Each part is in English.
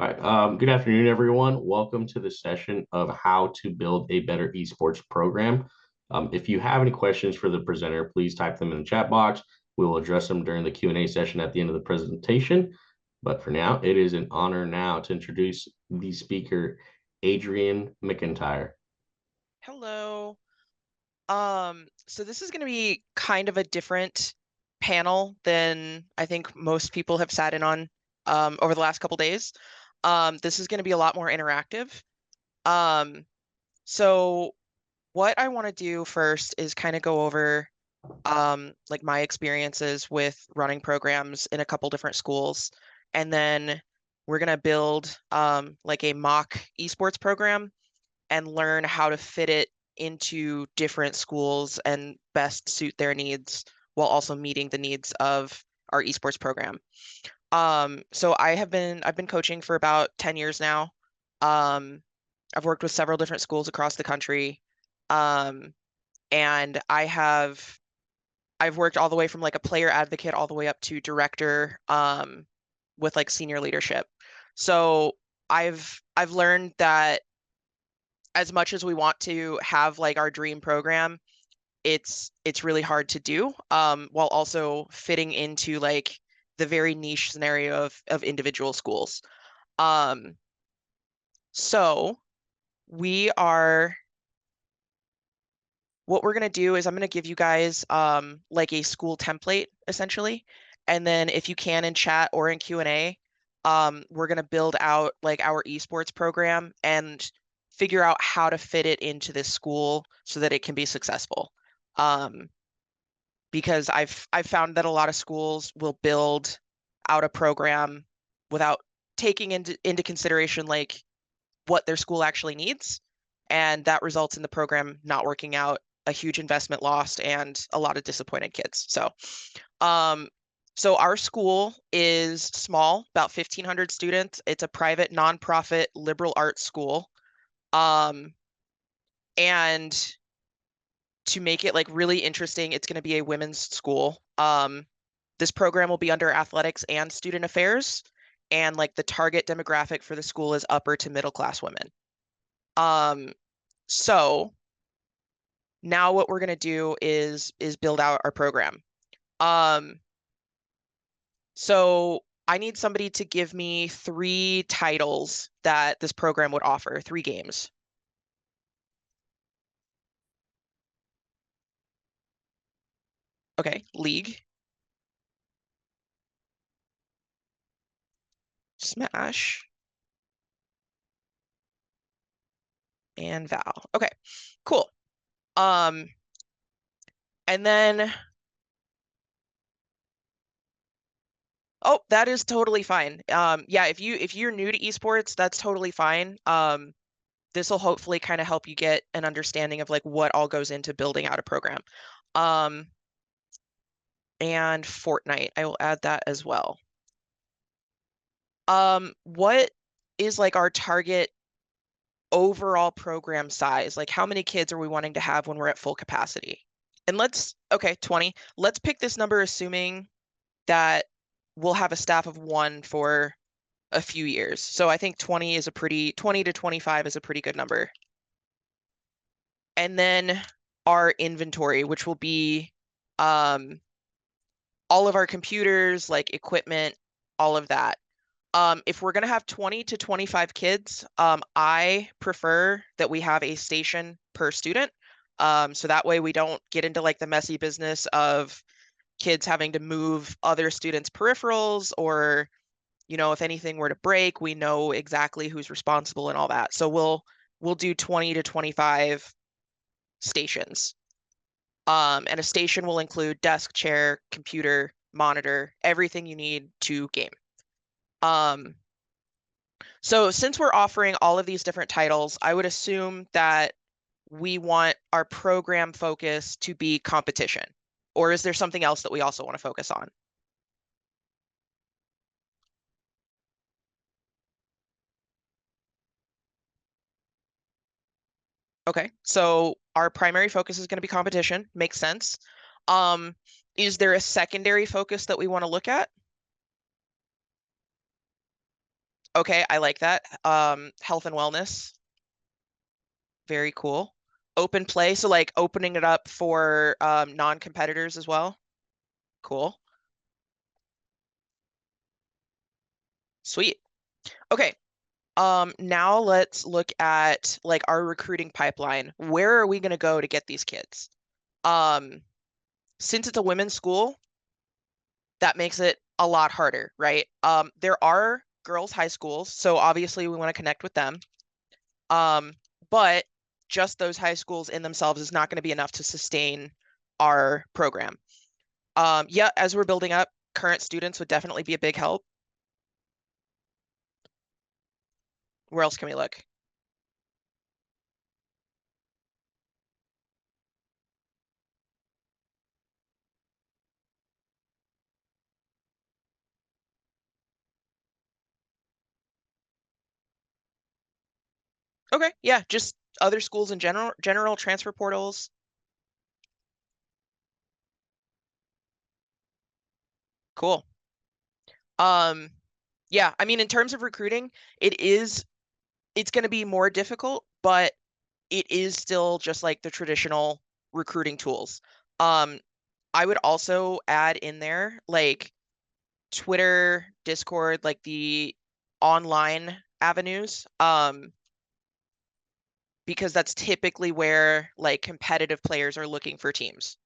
All right. Good afternoon, everyone. Welcome to the session of how to build a better esports program. If you have any questions for the presenter, please type them in the chat box. We will address them during the Q&A session at the end of the presentation. But for now, it is an honor now to introduce the speaker, Adrian McIntyre. Hello. So this is going to be kind of a different panel than I think most people have sat in on over the last couple days. This is going to be a lot more interactive. Um, so what I want to do first is kind of go over like my experiences with running programs in a couple different schools, and then we're going to build like a mock esports program and learn how to fit it into different schools and best suit their needs while also meeting the needs of our esports program. So I've been coaching for about 10 years now. Um, I've worked with several different schools across the country. Um, and I've worked all the way from like a player advocate all the way up to director with like senior leadership. So I've learned that as much as we want to have like our dream program, it's really hard to do while also fitting into like the very niche scenario of individual schools. Um, so we are what we're going to do is I'm going to give you guys like a school template essentially, and then if you can in chat or in Q&A, we're going to build out like our esports program and figure out how to fit it into this school so that it can be successful. Um, because I've found that a lot of schools will build out a program without taking into consideration like what their school actually needs, and that results in the program not working out, a huge investment lost, and a lot of disappointed kids. Um, so our school is small, about 1,500 students. It's a private, nonprofit, liberal arts school. Um, and to make it like really interesting, it's going to be a women's school. This program will be under athletics and student affairs, and like the target demographic for the school is upper to middle class women. Um, so now what we're going to do is build out our program. Um, so I need somebody to give me 3 titles that this program would offer, 3 games. Okay, League, Smash, and Val. Okay, cool. Um, and then oh, that is totally fine. Yeah, if you're new to esports, that's totally fine. This will hopefully kind of help you get an understanding of like what all goes into building out a program. Um, and Fortnite, I will add that as well. What is like our target overall program size? Like how many kids are we wanting to have when we're at full capacity? And okay, 20. Let's pick this number assuming that we'll have a staff of 1 for a few years. So I think 20 to 25 is a pretty good number. And then our inventory, which will be um, all of our computers, like equipment, all of that. If we're going to have 20 to 25 kids, I prefer that we have a station per student. So that way we don't get into like the messy business of kids having to move other students' peripherals, or if anything were to break, we know exactly who's responsible and all that. So we'll do 20 to 25 stations. And a station will include desk, chair, computer, monitor, everything you need to game. So since we're offering all of these different titles, I would assume that we want our program focus to be competition. Or is there something else that we also want to focus on? Okay, so our primary focus is going to be competition. Makes sense. Um, is there a secondary focus that we want to look at? Okay, I like that. Health and wellness, very cool. Open play, so like opening it up for non-competitors as well. Cool. Sweet. Okay. Now let's look at like our recruiting pipeline. Where are we going to go to get these kids? Um, since it's a women's school, that makes it a lot harder, right? There are girls' high schools, so obviously we want to connect with them. Um, but just those high schools in themselves is not going to be enough to sustain our program. Yeah, as we're building up, current students would definitely be a big help. Where else can we look? Okay, yeah, just other schools in general transfer portals. Cool. Um, yeah, I mean, in terms of recruiting, it's going to be more difficult, but it is still just like the traditional recruiting tools. Um, I would also add in there like Twitter, Discord, like the online avenues, because that's typically where like competitive players are looking for teams.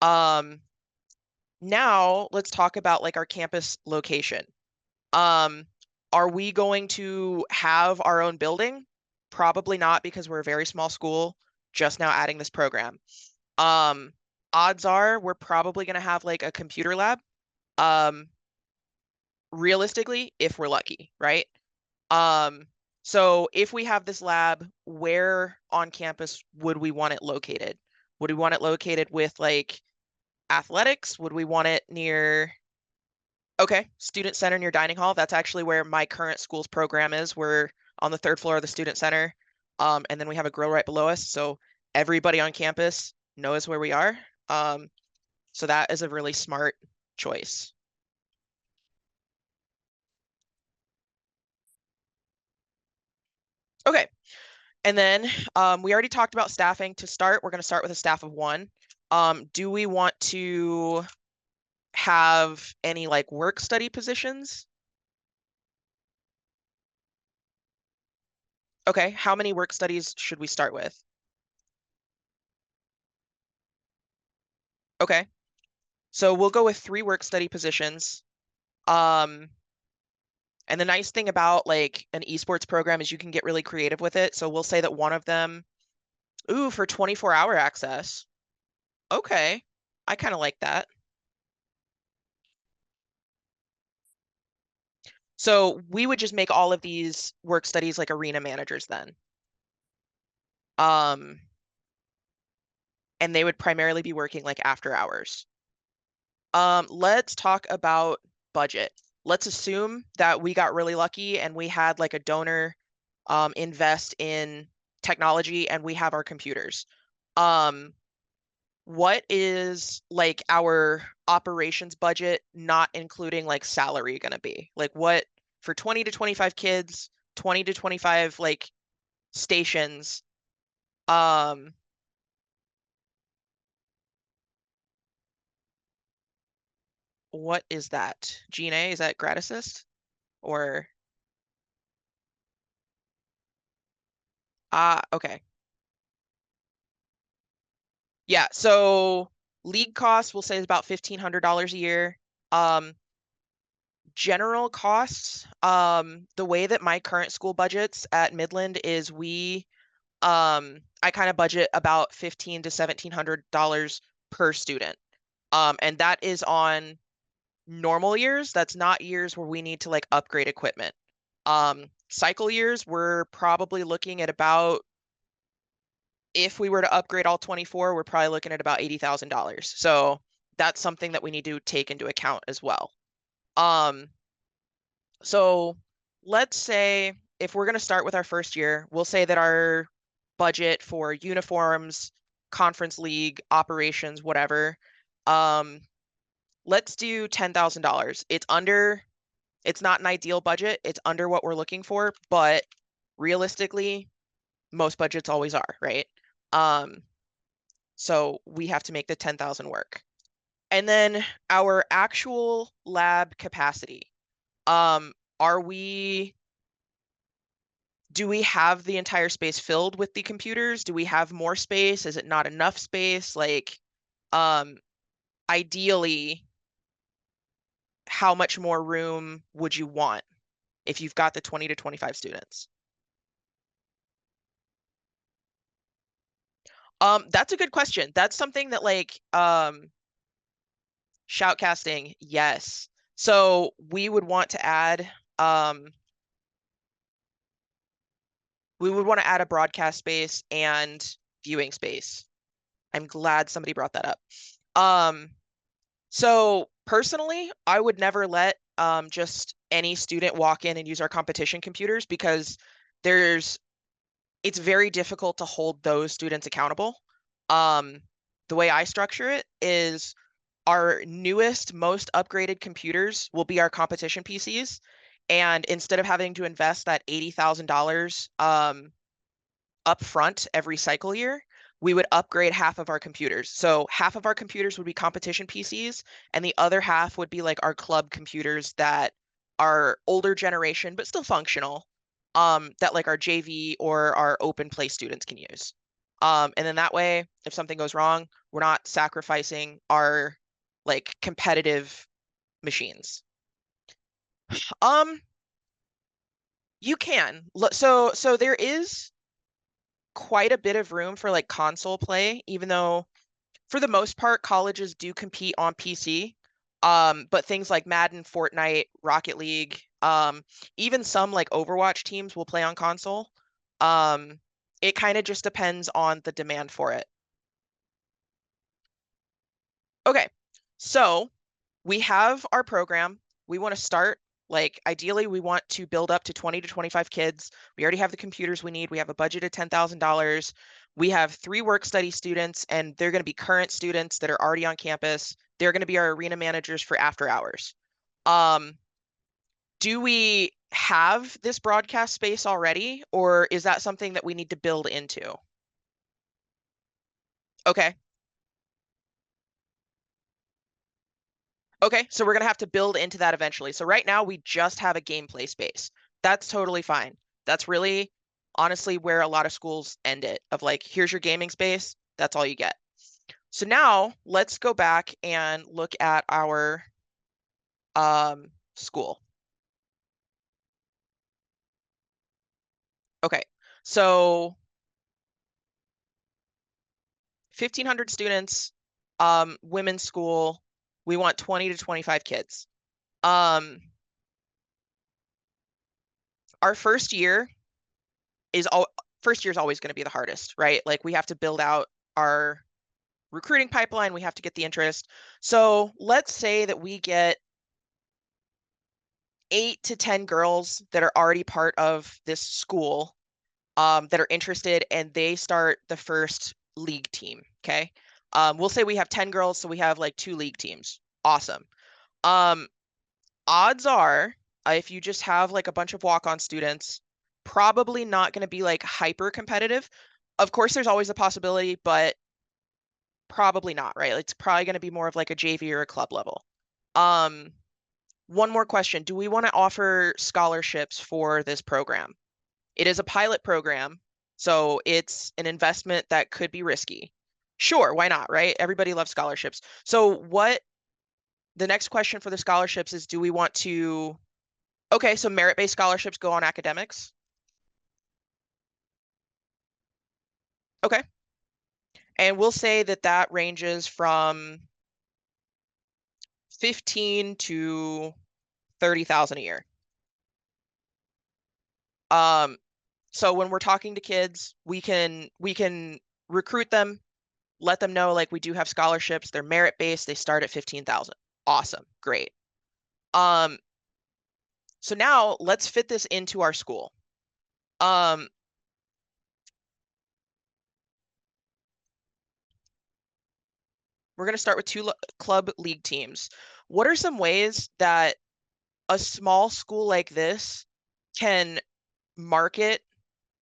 Um, now let's talk about like our campus location. Um, are we going to have our own building? Probably not because we're a very small school, just now adding this program. Um, odds are we're probably going to have like a computer lab. Um, realistically, if we're lucky, right? Um, so if we have this lab, where on campus would we want it located? Would we want it located with like athletics? Would we want it near, okay, student center near dining hall? That's actually where my current school's program is. We're on the third floor of the student center. And then we have a grill right below us. So everybody on campus knows where we are. Um, so that is a really smart choice. Okay. And then we already talked about staffing. To start, we're going to start with a staff of one. Do we want to have any like work study positions? Okay, how many work studies should we start with? Okay, so we'll go with 3 work study positions. Um, and the nice thing about like an esports program is you can get really creative with it. So we'll say that one of them, ooh, for 24-hour access. Okay, I kind of like that. So we would just make all of these work studies like arena managers then. Um, and they would primarily be working like after hours. Let's talk about budget. Let's assume that we got really lucky and we had like a donor invest in technology and we have our computers. Um, what is like our operations budget, not including like salary, gonna be? Like what for 20 to 25 kids, 20 to 25 like stations, um, what is that? G&A, is that grad assist? Or okay. Yeah, so league costs we'll say is about $1,500 a year. Um, general costs, the way that my current school budgets at Midland is I kind of budget about 15 to $1,700 per student. And that is on normal years. That's not years where we need to like upgrade equipment. Cycle years, we're probably looking at about, if we were to upgrade all 24, we're probably looking at about $80,000. So that's something that we need to take into account as well. Um, so let's say if we're going to start with our first year, we'll say that our budget for uniforms, conference league, operations, whatever, um, let's do $10,000. It's under It's not an ideal budget. It's under what we're looking for, but realistically, most budgets always are, right? So we have to make the 10,000 work. And then our actual lab capacity. Are we do we have the entire space filled with the computers? Do we have more space? Is it not enough space? Like, um, ideally, how much more room would you want if you've got the 20 to 25 students? That's a good question. That's something that like shoutcasting, yes. So we would want to add um we would want to add a broadcast space and viewing space. I'm glad somebody brought that up. Um, so personally, I would never let just any student walk in and use our competition computers because there's it's very difficult to hold those students accountable. Um, the way I structure it is our newest, most upgraded computers will be our competition PCs. And instead of having to invest that $80,000 upfront every cycle year, we would upgrade half of our computers. So half of our computers would be competition PCs, and the other half would be like our club computers that are older generation but still functional, that like our JV or our open play students can use. And then that way, if something goes wrong, we're not sacrificing our like competitive machines. Um, you can. So there is quite a bit of room for like console play, even though for the most part colleges do compete on PC. But things like Madden, Fortnite, Rocket League, even some like Overwatch teams will play on console. Um, it kind of just depends on the demand for it. Okay, so we have our program. We want to start, like, ideally, we want to build up to 20 to 25 kids. We already have the computers we need. We have a budget of $10,000. We have 3 work study students, and they're going to be current students that are already on campus. They're going to be our arena managers for after hours. Um, do we have this broadcast space already, or is that something that we need to build into? Okay. Okay, so we're gonna have to build into that eventually. So right now we just have a gameplay space. That's totally fine. That's really honestly where a lot of schools end it of like, here's your gaming space, that's all you get. So now let's go back and look at our school. Okay, so 1,500 students, women's school. We want 20 to 25 kids. Um, our first year is always going to be the hardest, right? Like we have to build out our recruiting pipeline, we have to get the interest. So let's say that we get 8 to 10 girls that are already part of this school, that are interested, and they start the first league team. Okay. We'll say we have 10 girls, so we have like 2 league teams. Awesome. Um, odds are, if you just have like a bunch of walk-on students, probably not going to be like hyper competitive. Of course, there's always a possibility, but probably not, right? It's probably going to be more of like a JV or a club level. Um, one more question. Do we want to offer scholarships for this program? It is a pilot program, so it's an investment that could be risky. Sure, why not, right? Everybody loves scholarships. So the next question for the scholarships is, do we want to, okay, so merit-based scholarships go on academics. Okay. And we'll say that that ranges from 15 to 30,000 a year. Um, so when we're talking to kids, we can recruit them, let them know like we do have scholarships, they're merit based, they start at 15,000. Awesome, great. Um, so now let's fit this into our school. Um, we're going to start with 2 club league teams. What are some ways that a small school like this can market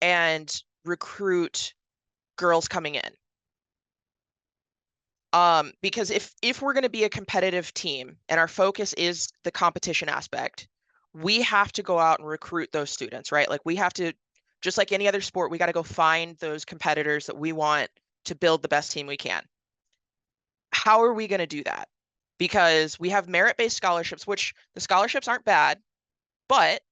and recruit girls coming in. Because if we're going to be a competitive team and our focus is the competition aspect, we have to go out and recruit those students, right? Like we have to, just like any other sport, we got to go find those competitors that we want to build the best team we can. How are we going to do that? Because we have merit-based scholarships, which the scholarships aren't bad, but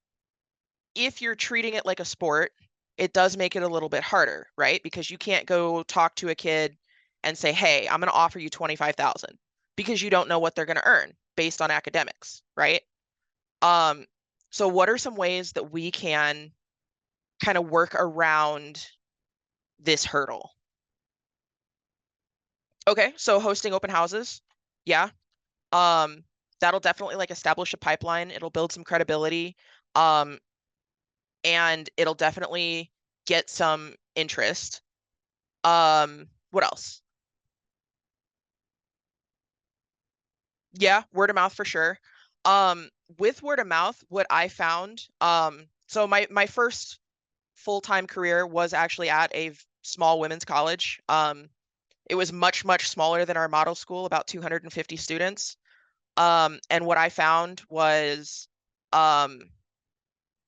if you're treating it like a sport, it does make it a little bit harder, right? Because you can't go talk to a kid and say, "Hey, I'm going to offer you 25,000," because you don't know what they're going to earn based on academics, right? Um, so what are some ways that we can kind of work around this hurdle? Okay, so hosting open houses. Yeah. Um, that'll definitely like establish a pipeline. It'll build some credibility. Um, and it'll definitely get some interest. What else? Yeah, word of mouth for sure. With word of mouth, what I found, so my first full-time career was actually at a small women's college. It was much, much smaller than our model school, about 250 students. And what I found was um,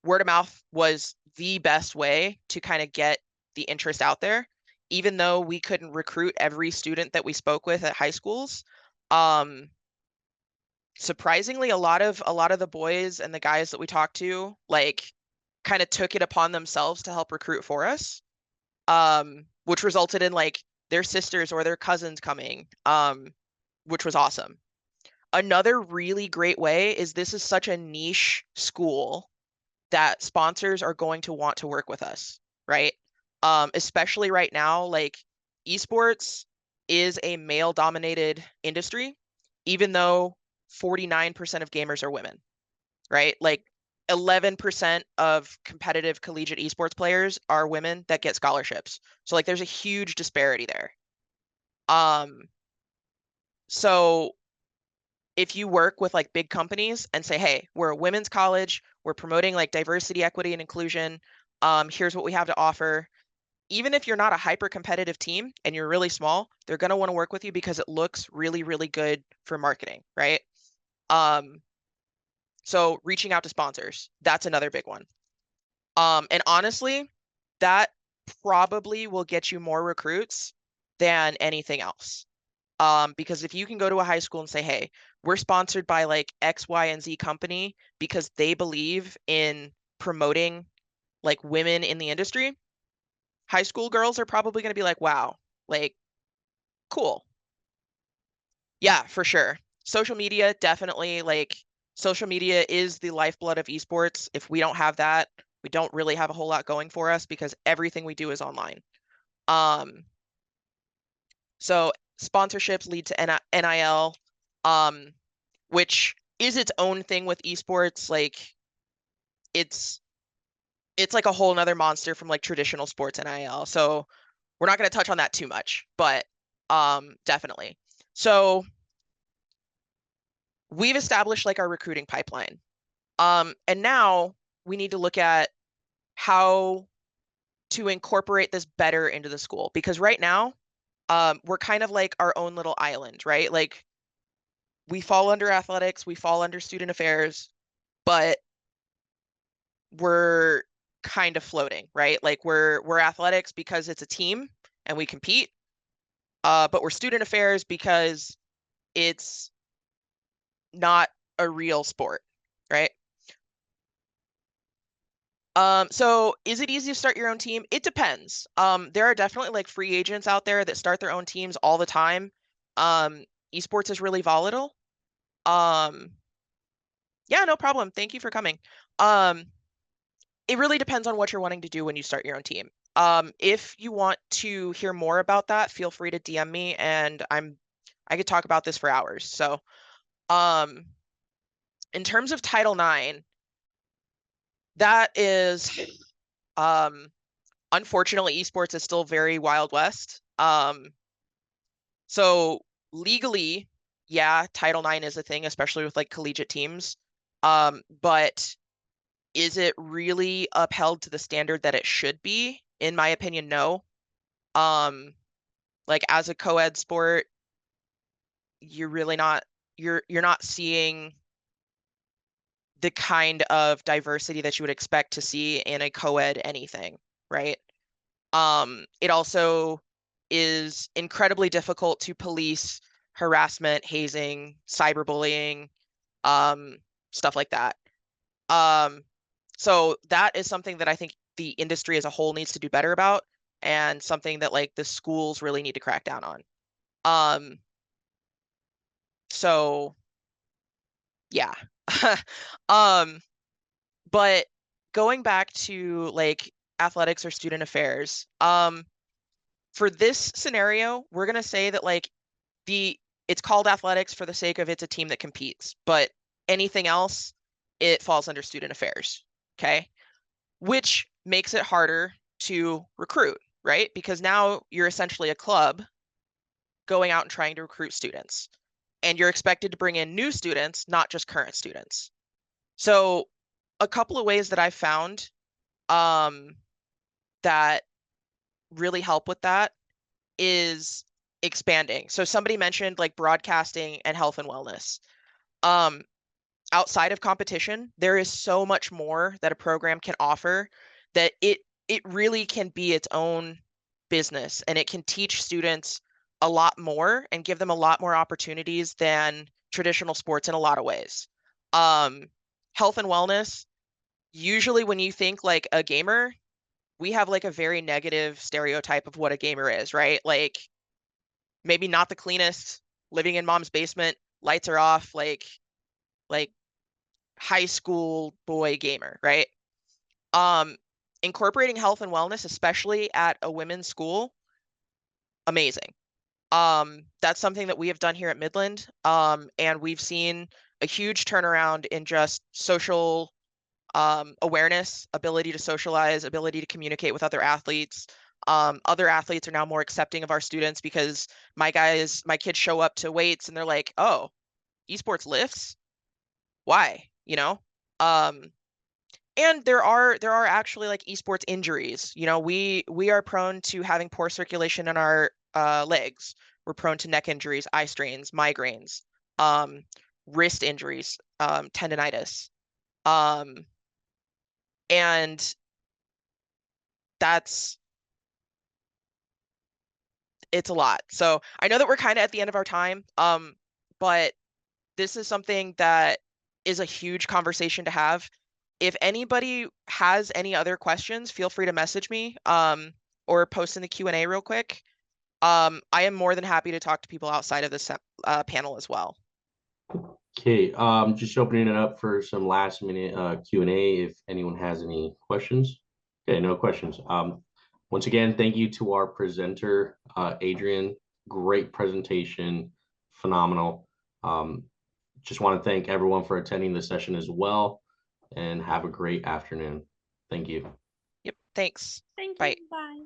word of mouth was the best way to kind of get the interest out there, even though we couldn't recruit every student that we spoke with at high schools. Um, Surprisingly, a lot of the boys and the guys that we talked to, like, kind of took it upon themselves to help recruit for us, which resulted in like their sisters or their cousins coming, which was awesome. Another really great way is this is such a niche school that sponsors are going to want to work with us, right? Especially right now, like esports is a male dominated industry, even though 49% of gamers are women, right? Like 11% of competitive collegiate esports players are women that get scholarships. So like there's a huge disparity there. Um, so if you work with like big companies and say, hey, we're a women's college, we're promoting like diversity, equity, and inclusion. Here's what we have to offer. Even if you're not a hyper competitive team and you're really small, they're going to want to work with you because it looks really, really good for marketing, right? Um, so reaching out to sponsors, that's another big one. And honestly, that probably will get you more recruits than anything else. Because if you can go to a high school and say, hey, we're sponsored by like X, Y, and Z company because they believe in promoting like women in the industry, high school girls are probably going to be like, wow, like, cool. Yeah, for sure. Social media, definitely like social media is the lifeblood of esports. If we don't have that, we don't really have a whole lot going for us because everything we do is online. Um, so sponsorships lead to NIL, um, which is its own thing with esports. Like it's it's like a whole nother monster from like traditional sports NIL. So we're not going to touch on that too much, but definitely. So we've established like our recruiting pipeline. And now we need to look at how to incorporate this better into the school because right now we're kind of like our own little island, right? Like we fall under athletics, we fall under student affairs, but we're kind of floating, right? Like we're athletics because it's a team and we compete, but we're student affairs because it's not a real sport, right? So is it easy to start your own team? It depends. There are definitely like free agents out there that start their own teams all the time. Um, Esports is really volatile. Um, yeah, no problem. Thank you for coming. Um, it really depends on what you're wanting to do when you start your own team. If you want to hear more about that, feel free to DM me and I could talk about this for hours. So, um, in terms of Title IX, that is um unfortunately esports is still very Wild West. So legally, yeah, Title IX is a thing, especially with like collegiate teams. But is it really upheld to the standard that it should be? In my opinion, no. Like as a co-ed sport, you're really not you're not seeing the kind of diversity that you would expect to see in a co-ed anything, right? It also is incredibly difficult to police harassment, hazing, cyberbullying, um, stuff like that. Um, so that is something that I think the industry as a whole needs to do better about, and something that like the schools really need to crack down on. Um, so yeah. Um, but going back to like athletics or student affairs, for this scenario, we're gonna say that like the it's called athletics for the sake of it's a team that competes, but anything else, it falls under student affairs. Okay. Which makes it harder to recruit, right? Because now you're essentially a club going out and trying to recruit students, and you're expected to bring in new students, not just current students. So, a couple of ways that I found um, that really help with that is expanding. So, somebody mentioned like broadcasting and health and wellness. Um, Outside of competition, there is so much more that a program can offer that it really can be its own business, and it can teach students a lot more and give them a lot more opportunities than traditional sports in a lot of ways. Um, Health and wellness, usually when you think like a gamer, we have like a very negative stereotype of what a gamer is, right? Like maybe not the cleanest, living in mom's basement, lights are off, like high school boy gamer, right? Um, Incorporating health and wellness, especially at a women's school, amazing. That's something that we have done here at Midland. And we've seen a huge turnaround in just social awareness, ability to socialize, ability to communicate with other athletes. Other athletes are now more accepting of our students because my kids show up to weights and they're like, oh, esports lifts? Why? You know? Um, and there are actually like esports injuries. You know, we are prone to having poor circulation in our legs. We're prone to neck injuries, eye strains, migraines, um, wrist injuries, tendonitis. Um, and that's it's a lot. So I know that we're kind of at the end of our time, but this is something that is a huge conversation to have. If anybody has any other questions, feel free to message me, or post in the Q&A real quick. I am more than happy to talk to people outside of this panel as well. Okay, just opening it up for some last minute Q&A if anyone has any questions. Okay, no questions. Once again, thank you to our presenter, Adrian. Great presentation, phenomenal. Just want to thank everyone for attending the session as well, and have a great afternoon. Thank you. Yep, thanks. Thank you. Bye. Bye.